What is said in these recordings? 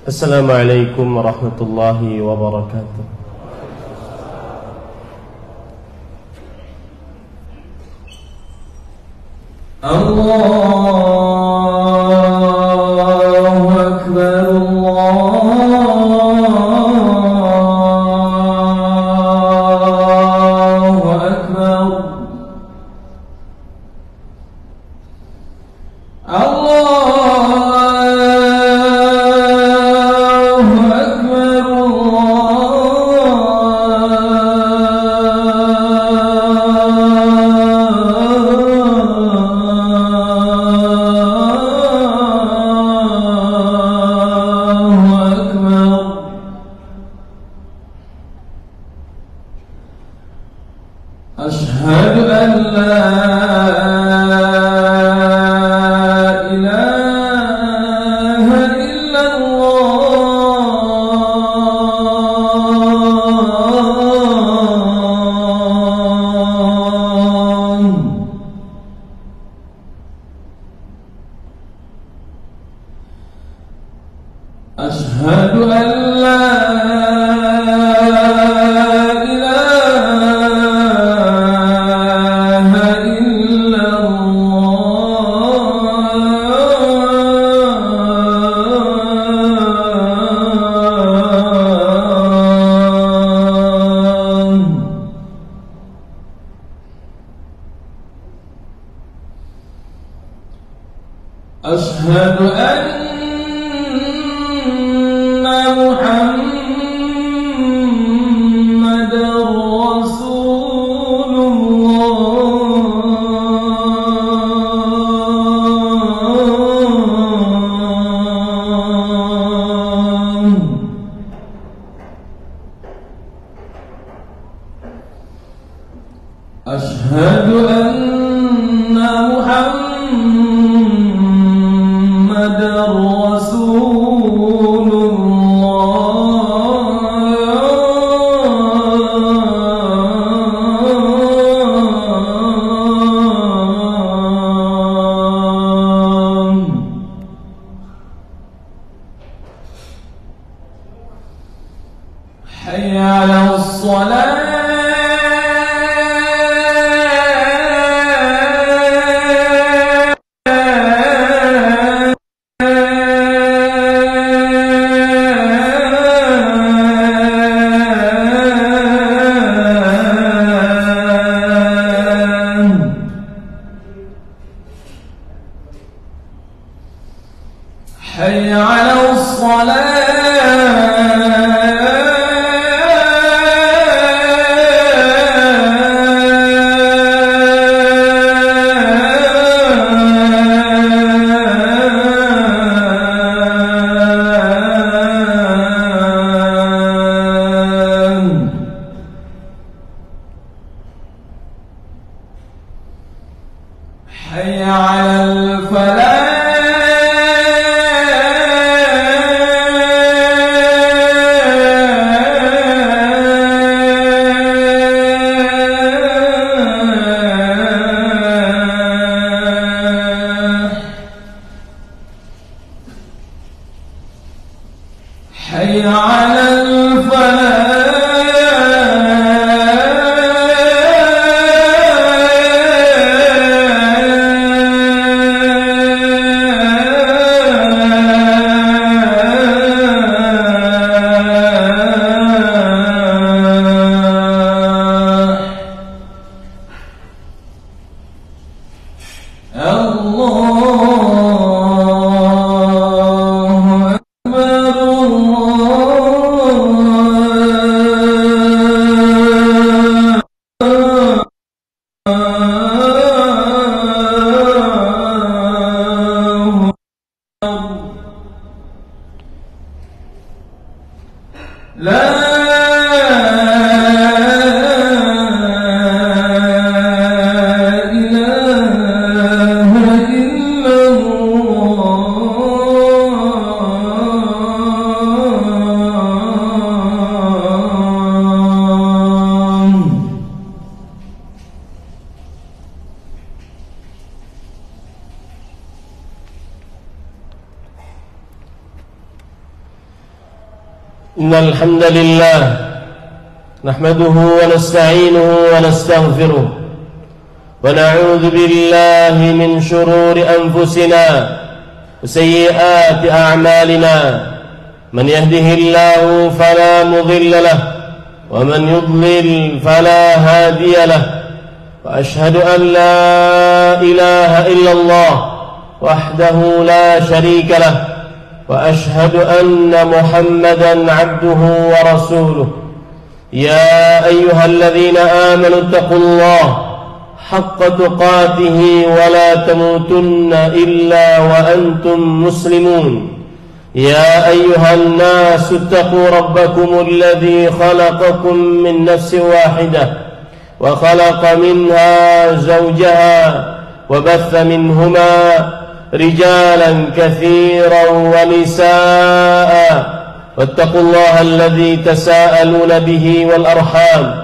Assalamualaikum warahmatullahi wabarakatuh. Allahu Akbar, Allahu Akbar, أشهد أن لا إله إلا الله. أشهد أن لا أشهد أن محمدًا رسول الله. أشهد أن محمدًا رسول الله. حي على الصلاة. حي على حي على الفلاح. حي على الفلاح. لا إله إلا الله. إن الحمد لله نحمده ونستعينه ونستغفره ونعوذ بالله من شرور أنفسنا وسيئات أعمالنا من يهده الله فلا مضل له ومن يضلل فلا هادي له وأشهد أن لا إله إلا الله وحده لا شريك له وأشهد أن محمدا عبده ورسوله يا أيها الذين آمنوا اتقوا الله حق تقاته ولا تموتن إلا وأنتم مسلمون يا أيها الناس اتقوا ربكم الذي خلقكم من نفس واحدة وخلق منها زوجها وبث منهما رجالا كثيرا ونساء واتقوا الله الذي تساءلون به والأرحام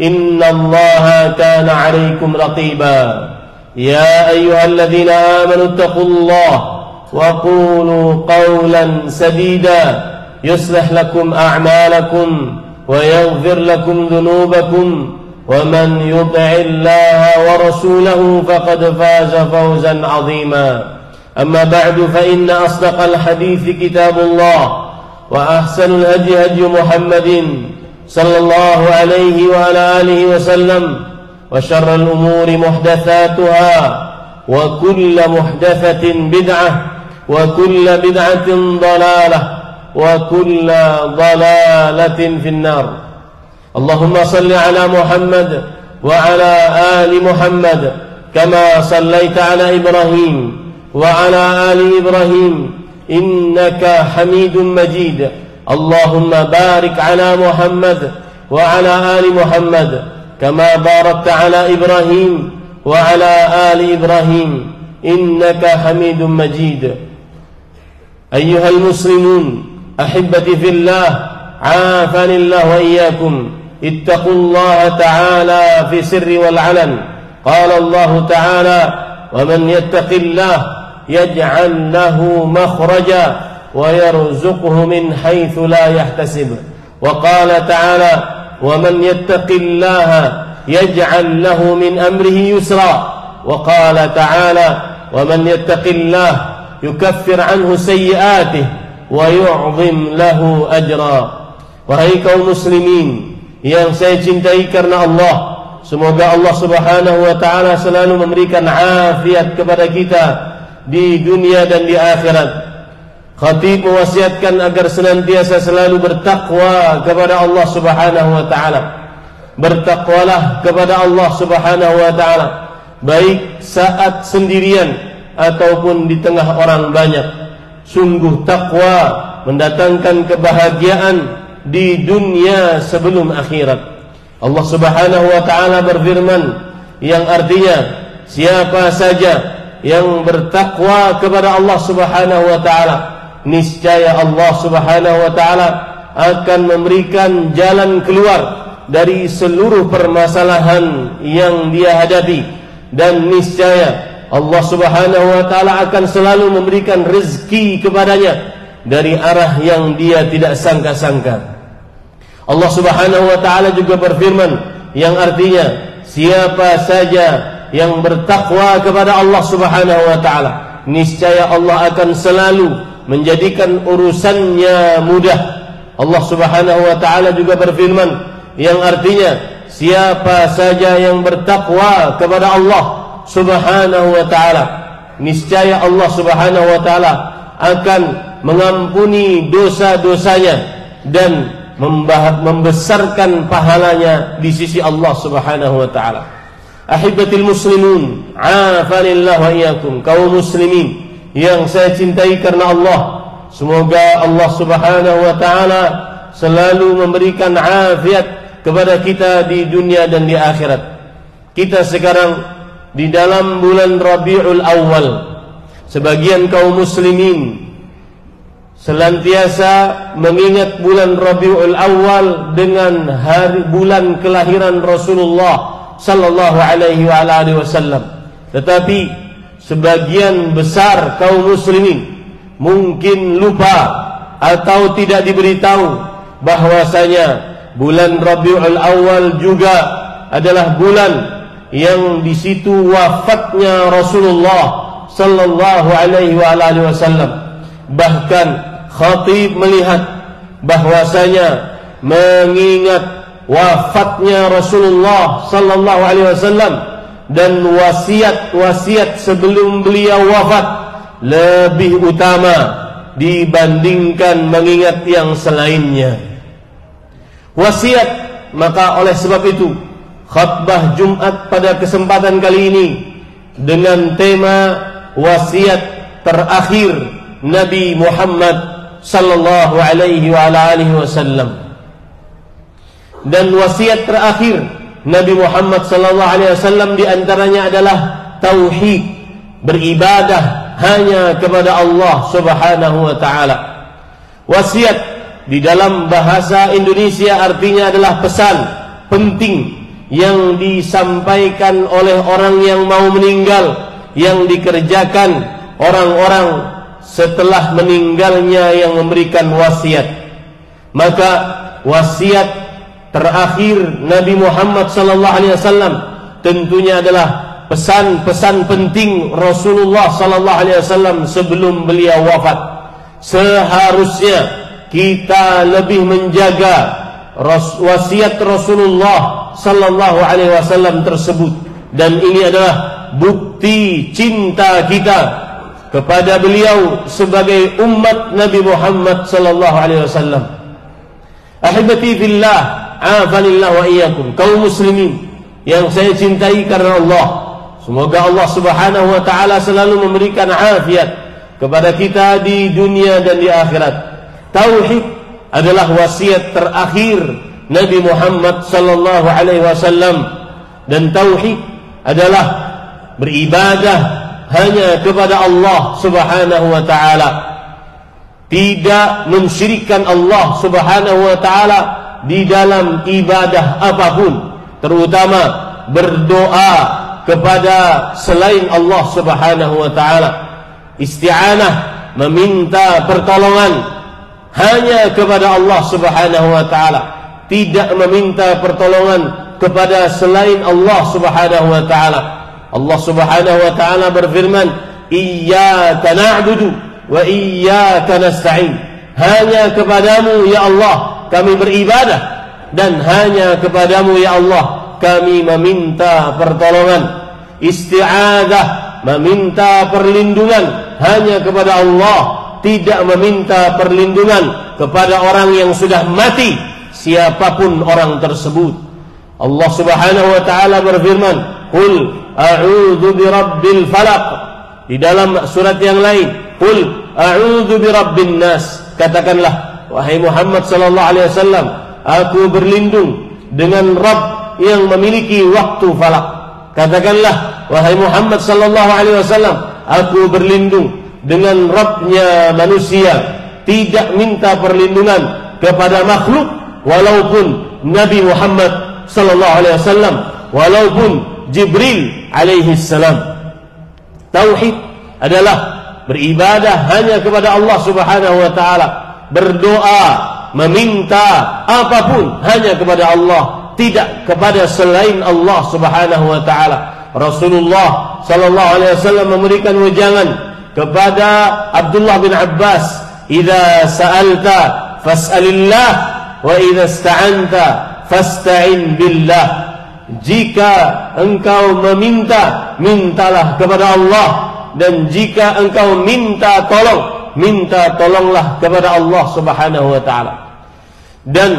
إن الله كان عليكم رقيبا يا أيها الذين آمنوا اتقوا الله وقولوا قولا سديدا يصلح لكم أعمالكم ويغفر لكم ذنوبكم ومن يطع الله ورسوله فقد فاز فوزا عظيما أما بعد فإن أصدق الحديث كتاب الله وأحسن الهدي هدي محمد صلى الله عليه وعلى آله وسلم وشر الأمور محدثاتها وكل محدثة بدعة وكل بدعة ضلالة وكل ضلالة في النار اللهم صل على محمد وعلى آل محمد كما صليت على إبراهيم وعلى آل إبراهيم إنك حميد مجيد اللهم بارك على محمد وعلى آل محمد كما باركت على إبراهيم وعلى آل إبراهيم إنك حميد مجيد أيها المسلمون أحبتي في الله عافاني الله وإياكم اتقوا الله تعالى في السر والعلن قال الله تعالى ومن يتق الله يجعل له مخرجا ويرزقه من حيث لا يحتسب وقال تعالى ومن يتق الله يجعل له من أمره يسرا وقال تعالى ومن يتق الله يكفر عنه سيئاته ويعظم له أجرا. Wahai kaum muslimin yang saya cintai karena Allah, semoga Allah Subhanahu wa taala selalu memberikan afiat kepada kita di dunia dan di akhirat. Khatib mewasiatkan agar senantiasa selalu bertakwa kepada Allah Subhanahu wa taala. Bertakwalah kepada Allah Subhanahu wa taala, baik saat sendirian ataupun di tengah orang banyak. Sungguh takwa mendatangkan kebahagiaan di dunia sebelum akhirat. Allah Subhanahu wa taala berfirman yang artinya siapa saja yang bertakwa kepada Allah Subhanahu wa taala, niscaya Allah Subhanahu wa taala akan memberikan jalan keluar dari seluruh permasalahan yang dia hadapi, dan niscaya Allah Subhanahu wa taala akan selalu memberikan rezeki kepadanya dari arah yang dia tidak sangka-sangka. Allah Subhanahu wa taala juga berfirman yang artinya siapa saja yang bertakwa kepada Allah Subhanahu wa taala, niscaya Allah akan selalu menjadikan urusannya mudah. Allah Subhanahu wa taala juga berfirman yang artinya siapa saja yang bertakwa kepada Allah Subhanahu wa taala, niscaya Allah Subhanahu wa taala akan mengampuni dosa-dosanya dan membesarkan pahalanya di sisi Allah Subhanahu wa taala. Ahibatil muslimun, afanillah wa iyyakum, kaum muslimin yang saya cintai karena Allah, semoga Allah Subhanahu wa taala selalu memberikan afiat kepada kita di dunia dan di akhirat. Kita sekarang di dalam bulan Rabiul Awal. Sebagian kaum muslimin senantiasa mengingat bulan Rabiul Awal dengan bulan kelahiran Rasulullah sallallahu alaihi wa alihi wasallam. Tetapi sebagian besar kaum muslimin mungkin lupa atau tidak diberitahu bahwasanya bulan Rabiul Awal juga adalah bulan yang di situ wafatnya Rasulullah sallallahu alaihi wasallam. Bahkan khatib melihat bahwasanya mengingat wafatnya Rasulullah sallallahu alaihi wasallam dan wasiat-wasiat sebelum beliau wafat lebih utama dibandingkan mengingat yang selainnya. Wasiat, maka oleh sebab itu khutbah Jumat pada kesempatan kali ini dengan tema wasiat terakhir Nabi Muhammad sallallahu alaihi wasallam. Dan wasiat terakhir Nabi Muhammad sallallahu alaihi wasallam di antaranya adalah tauhid, beribadah hanya kepada Allah Subhanahu wa taala. Wasiat di dalam bahasa Indonesia artinya adalah pesan penting yang disampaikan oleh orang yang mau meninggal, yang dikerjakan orang-orang setelah meninggalnya yang memberikan wasiat. Maka wasiat terakhir Nabi Muhammad sallallahu alaihi wasallam tentunya adalah pesan-pesan penting Rasulullah sallallahu alaihi wasallam sebelum beliau wafat. Seharusnya kita lebih menjaga wasiat Rasulullah sallallahu alaihi wasallam tersebut, dan ini adalah bukti cinta kita kepada beliau sebagai umat Nabi Muhammad sallallahu alaihi wasallam. Ahibati fillah, afanillah wa iyyakum, kaum muslimin yang saya cintai karena Allah. Semoga Allah Subhanahu wa taala selalu memberikan afiat kepada kita di dunia dan di akhirat. Tauhid adalah wasiat terakhir Nabi Muhammad sallallahu alaihi wasallam, dan tauhid adalah beribadah hanya kepada Allah Subhanahu wa taala. Tidak mensyirikkan Allah Subhanahu wa taala di dalam ibadah apapun, terutama berdoa kepada selain Allah Subhanahu wa taala. Isti'anah, meminta pertolongan hanya kepada Allah Subhanahu wa taala, tidak meminta pertolongan kepada selain Allah Subhanahu wa taala. Allah Subhanahu wa taala berfirman, "Iyyaka na'budu wa iyyaka nasta'in." Hanya kepadamu ya Allah kami beribadah, dan hanya kepadamu ya Allah kami meminta pertolongan. Isti'adzah, meminta perlindungan hanya kepada Allah, tidak meminta perlindungan kepada orang yang sudah mati, siapapun orang tersebut. Allah Subhanahu wa taala berfirman, "Qul a'udzu birabbil falaq." Di dalam surat yang lain, "Qul a'udzu birabbin nas." Katakanlah, wahai Muhammad sallallahu alaihi wasallam, aku berlindung dengan Rabb yang memiliki waktu falak. Katakanlah, wahai Muhammad sallallahu alaihi wasallam, aku berlindung dengan Rabbnya manusia, tidak minta perlindungan kepada makhluk, walaupun Nabi Muhammad sallallahu alaihi wasallam, walaupun Jibril alaihi salam. Tauhid adalah beribadah hanya kepada Allah Subhanahu wa taala, berdoa, meminta apapun hanya kepada Allah, tidak kepada selain Allah Subhanahu wa taala. Rasulullah sallallahu alaihi wasallam memberikan wejangan kepada Abdullah bin Abbas, "Idza sa'alta fas'alillah wa idza ista'anta fasta'in billah." Jika engkau meminta, mintalah kepada Allah, dan jika engkau minta tolong, minta tolonglah kepada Allah Subhanahu wa taala. Dan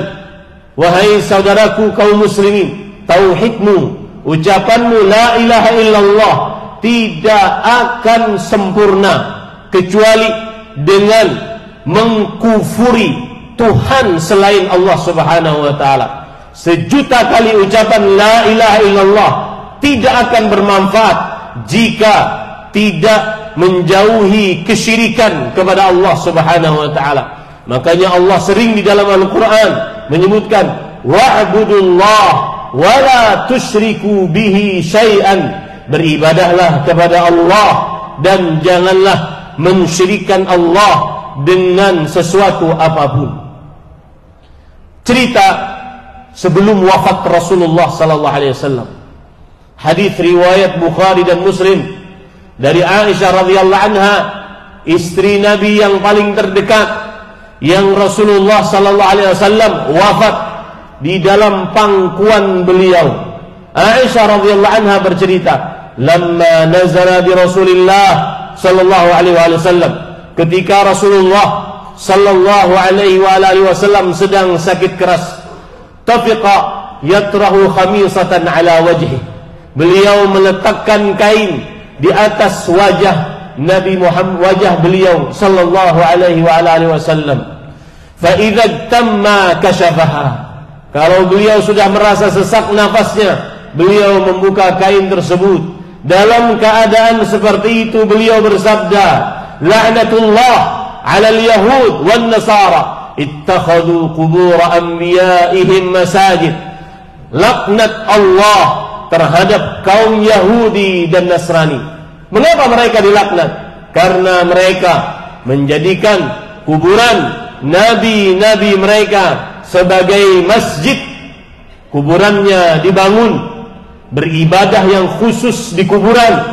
wahai saudaraku kaum muslimin, tauhidmu, ucapanmu la ilaha illallah tidak akan sempurna kecuali dengan mengkufuri Tuhan selain Allah Subhanahu wa taala. Sejuta kali ucapan la ilaha illallah tidak akan bermanfaat jika tidak menjauhi kesyirikan kepada Allah Subhanahu wa taala. Makanya Allah sering di dalam Al-Qur'an menyebutkan, wa'budullah wa la tusyriku bihi syai'an. Beribadahlah kepada Allah dan janganlah mensyirikkan Allah dengan sesuatu apapun. cerita sebelum wafat Rasulullah sallallahu alaihi wasallam. Hadis riwayat Bukhari dan Muslim dari Aisyah radhiyallahu anha, istri Nabi yang paling terdekat, yang Rasulullah sallallahu alaihi wasallam wafat di dalam pangkuan beliau. Aisyah radhiyallahu anha bercerita, "Lamma nazala bi Rasulillah sallallahu alaihi wasallam," ketika Rasulullah sallallahu alaihi wasallam sedang sakit keras, tafiqa yatrahu khamisatan ala wajhi, beliau meletakkan kain di atas wajah Nabi Muhammad, wajah beliau sallallahu alaihi wasallam. Fa idza tamma kashafaha, kalau beliau sudah merasa sesak nafasnya, beliau membuka kain tersebut. Dalam keadaan seperti itu beliau bersabda, "La'natullah 'alal yahud wan nasara ittakhadhu qubur anbiya'ihim masajid." Laknat Allah terhadap kaum Yahudi dan Nasrani. Mengapa mereka dilaknat? Karena mereka menjadikan kuburan nabi-nabi mereka sebagai masjid. Kuburannya dibangun, beribadah yang khusus di kuburan,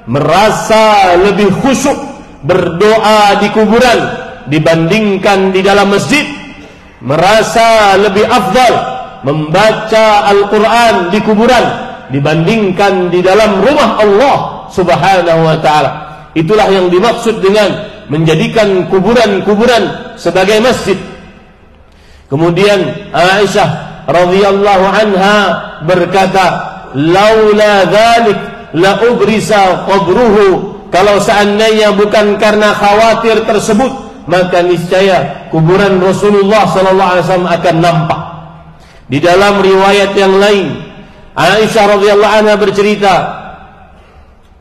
merasa lebih khusyuk berdoa di kuburan dibandingkan di dalam masjid, merasa lebih afdal membaca Al-Quran di kuburan dibandingkan di dalam rumah Allah subhanahu wa ta'ala. Itulah yang dimaksud dengan menjadikan kuburan-kuburan sebagai masjid. Kemudian Aisyah radhiyallahu anha berkata, "Laula dzalik la ubrisa qabruhu," kalau seandainya bukan karena khawatir tersebut, maka niscaya kuburan Rasulullah sallallahu alaihi wasallam akan nampak. Di dalam riwayat yang lain, Aisyah radhiyallahu anha bercerita,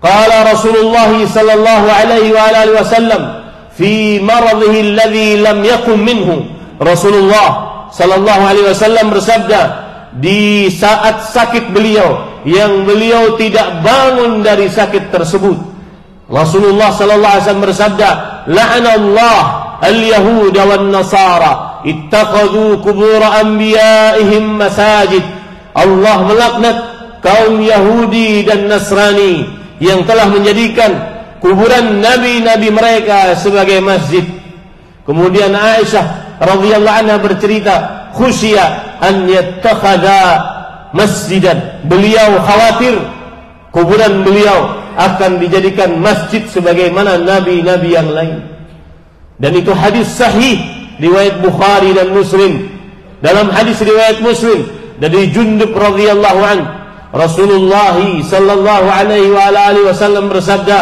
qala Rasulullah sallallahu alaihi wasallam fi maradhihi alladhi lam yakum minhu. Rasulullah sallallahu alaihi wasallam bersabda di saat sakit beliau yang beliau tidak bangun dari sakit tersebut. Rasulullah sallallahu alaihi wasallam bersabda, "La'anallah al-yahuda wan nasara ittakhadhu qubur anbiya'ihim masajid." Allah melaknat kaum Yahudi dan Nasrani yang telah menjadikan kuburan nabi-nabi mereka sebagai masjid. Kemudian Aisyah radhiyallahu anha bercerita, "Khusya an yattakhadha masjidan." Beliau khawatir kuburan beliau akan dijadikan masjid sebagaimana nabi-nabi yang lain. Dan itu hadis sahih riwayat Bukhari dan Muslim. Dalam hadis riwayat Muslim dari Jundub radhiyallahu anhu, Rasulullah sallallahu alaihi wa alihi wasallam bersabda,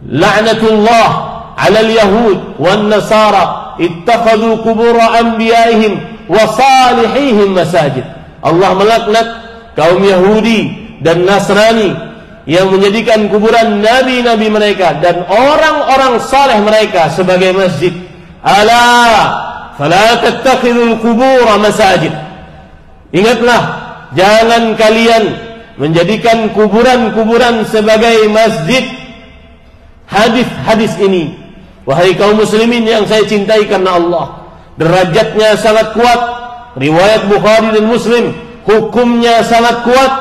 "La'natullah 'alal yahud wan nasara ittakhadhu qubur anbiya'ihim wa salihihim masajid." Allah melaknat kaum Yahudi dan Nasrani yang menjadikan kuburan nabi-nabi mereka dan orang-orang saleh mereka sebagai masjid. Ala fala tattakhidul qubur masajid. Ingatlah, jangan kalian menjadikan kuburan-kuburan sebagai masjid. Hadis-hadis ini, wahai kaum muslimin yang saya cintai karena Allah, derajatnya sangat kuat. Riwayat Bukhari dan Muslim, hukumnya sangat kuat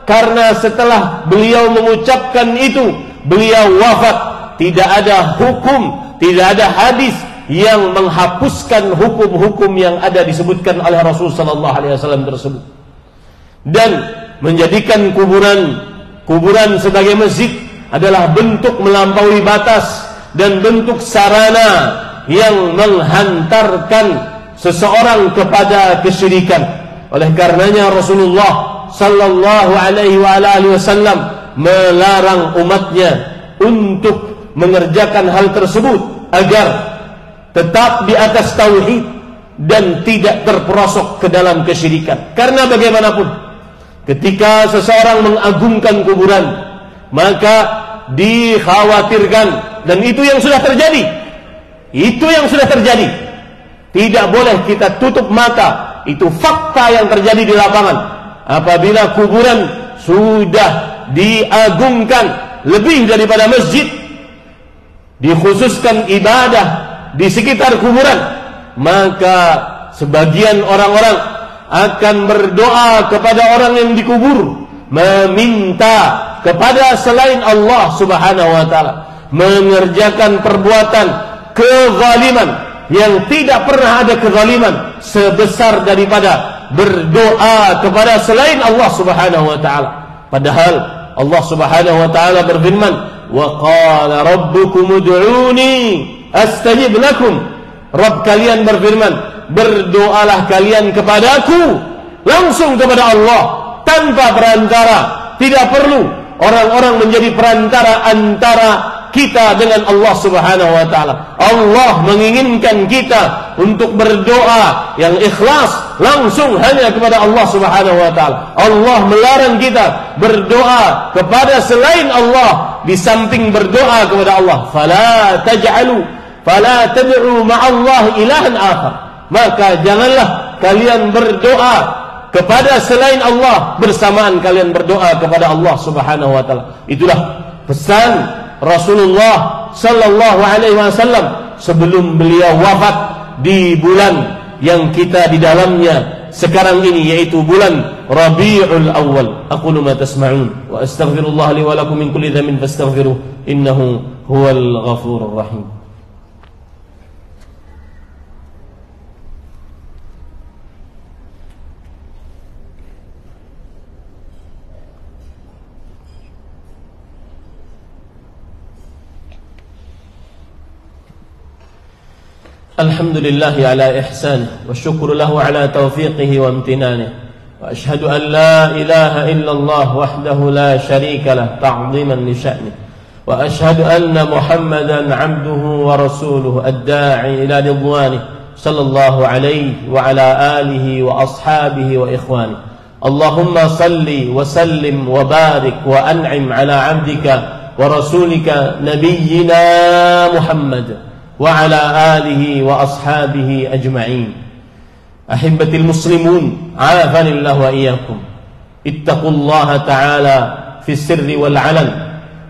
karena setelah beliau mengucapkan itu, beliau wafat. Tidak ada hukum, tidak ada hadis yang menghapuskan hukum-hukum yang ada disebutkan oleh Rasul sallallahu alaihi wasallam tersebut. Dan menjadikan kuburan sebagai masjid adalah bentuk melampaui batas dan bentuk sarana yang menghantarkan seseorang kepada kesyirikan. Oleh karenanya Rasulullah sallallahu alaihi wasallam melarang umatnya untuk mengerjakan hal tersebut agar tetap di atas tauhid dan tidak terperosok ke dalam kesyirikan. Karena bagaimanapun, ketika seseorang mengagungkan kuburan, maka dikhawatirkan, dan itu yang sudah terjadi. Itu yang sudah terjadi. Tidak boleh kita tutup mata. Itu fakta yang terjadi di lapangan. Apabila kuburan sudah diagungkan lebih daripada masjid, dikhususkan ibadah di sekitar kuburan, maka sebagian orang-orang akan berdoa kepada orang yang dikubur, meminta kepada selain Allah Subhanahu wa taala, mengerjakan perbuatan kezaliman yang tidak pernah ada kezaliman sebesar daripada berdoa kepada selain Allah Subhanahu wa taala. Padahal Allah Subhanahu wa taala berfirman, "Wa qala rabbukum ud'uni astajib lakum." Rabb kalian berfirman, berdoalah kalian kepadaku, langsung kepada Allah tanpa perantara. Tidak perlu orang-orang menjadi perantara antara kita dengan Allah Subhanahu wa taala. Allah menginginkan kita untuk berdoa yang ikhlas langsung hanya kepada Allah Subhanahu wa taala. Allah melarang kita berdoa kepada selain Allah di samping berdoa kepada Allah. Fala tad'u ma'allahi ilahan akhar. Maka janganlah kalian berdoa kepada selain Allah bersamaan kalian berdoa kepada Allah Subhanahu wa taala. Itulah pesan Rasulullah sallallahu alaihi wasallam sebelum beliau wafat di bulan yang kita di dalamnya sekarang ini, yaitu bulan Rabiul Awal. Aqulu ma tasma'un wa astaghfirullah li wa lakum min kulli dhanbin fastaghfiruh innahu huwal ghafurur rahim. الحمد لله على إحسانه والشكر له على توفيقه وامتنانه وأشهد أن لا إله إلا الله وحده لا شريك له تعظيما لشأنه وأشهد أن محمدا عبده ورسوله الداعي إلى رضوانه صلى الله عليه وعلى آله وأصحابه وإخوانه. اللهم صل وسلم وبارك وأنعم على عبدك ورسولك نبينا محمد وعلى آله وأصحابه أجمعين. أحبتي المسلمون عافاني الله وإياكم، اتقوا الله تعالى في السر والعلن،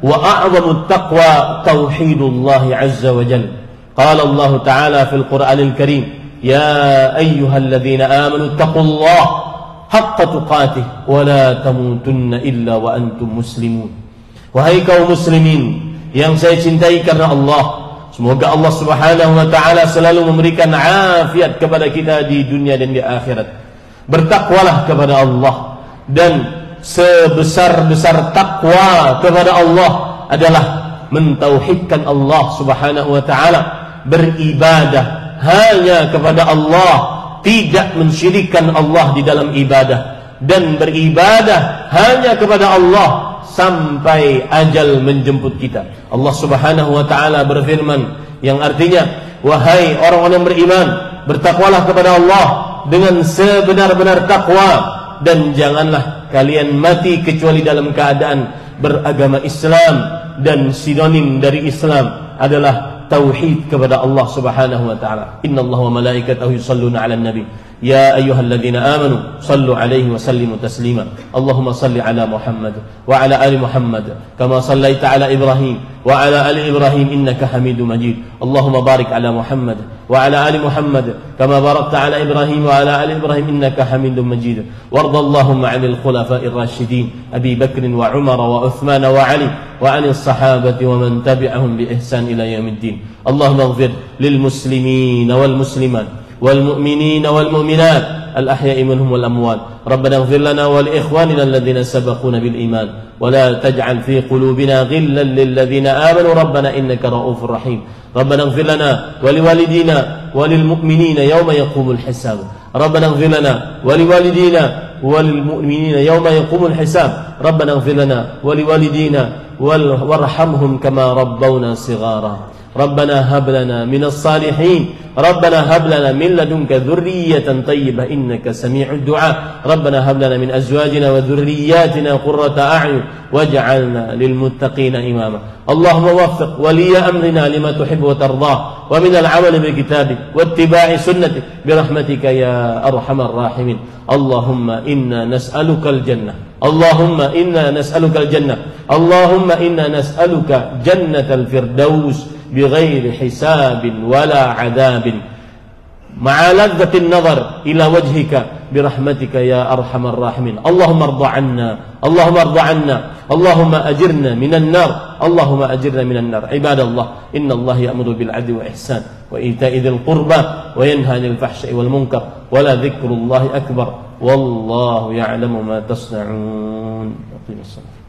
وأعظم التقوى توحيد الله عز وجل. قال الله تعالى في القرآن الكريم: يا أيها الذين آمنوا اتقوا الله حق تقاته ولا تموتن إلا وأنتم مسلمون. Wahai kaum muslimin yang saya cintai karena Allah, semoga Allah Subhanahu wa taala selalu memberikan afiat kepada kita di dunia dan di akhirat. Bertakwalah kepada Allah, dan sebesar-besar takwa kepada Allah adalah mentauhidkan Allah Subhanahu wa taala, beribadah hanya kepada Allah, tidak mensyirikkan Allah di dalam ibadah, dan beribadah hanya kepada Allah sampai ajal menjemput kita. Allah Subhanahu wa taala berfirman yang artinya, wahai orang-orang beriman, bertakwalah kepada Allah dengan sebenar-benar takwa, dan janganlah kalian mati kecuali dalam keadaan beragama Islam, dan sinonim dari Islam adalah tauhid kepada Allah Subhanahu wa taala. Innallaha wa malaikatahu yusholluna 'alan nabi ya ayyuhalladzina amanu sallu 'alaihi wa sallimu taslima. Allahumma salli 'ala Muhammad wa 'ala ali Muhammad kama sallaita 'ala Ibrahim wa 'ala ali Ibrahim innaka Hamidum Majid. Allahumma barik 'ala Muhammad wa 'ala ali Muhammad kama barakta 'ala Ibrahim wa 'ala ali Ibrahim innaka Hamidum Majid. Warḍa Allahumma 'anil khulafa'ir rasyidin Abi Bakr wa Umar wa Uthman wa Ali wa 'anil sahabati wa man tabi'ahum bi ihsan ila yaumiddin. Allahumma ighfir lil muslimin wal muslimat والمؤمنين والمؤمنات الأحياء منهم والأموات. ربنا اغفر لنا ولإخواننا الذين سبقونا بالإيمان ولا تجعل في قلوبنا غلا للذين آمنوا ربنا إنك رؤوف رحيم. ربنا اغفر لنا ولوالدينا وللمؤمنين يوم يقوم الحساب. ربنا اغفر لنا ولوالدينا وللمؤمنين يوم يقوم الحساب. ربنا اغفر لنا ولوالدينا وارحمهم كما ربونا صغارا. ربنا هب لنا من الصالحين. ربنا هب لنا من لدنك ذرية طيبة إنك سميع الدعاء. ربنا هب لنا من أزواجنا وذرياتنا قرة أعين واجعلنا للمتقين إماما. اللهم وفق ولي أمرنا لما تحب وترضاه ومن العمل بكتابك واتباع سنتك برحمتك يا أرحم الراحمين. اللهم إنا نسألك الجنة. اللهم إنا نسألك الجنة. اللهم إنا نسألك جنة الفردوس بغير حساب ولا عذاب ma'a ladzatin nazar ila wajhika birahmatika ya arhamar rahimin. Allahumma arda 'anna, Allahumma arda 'anna, Allahumma ajirna minan nar, Allahumma ajirna minan nar. Ibadallah, innallaha ya'muru bil 'adli wa ihsan wa ita'i dzil qurba wa yanha 'anil fahsya'i wal munkar wa la dzikrullahi akbar wallahu ya'lamu ma tasna'un. Aqimus shalah.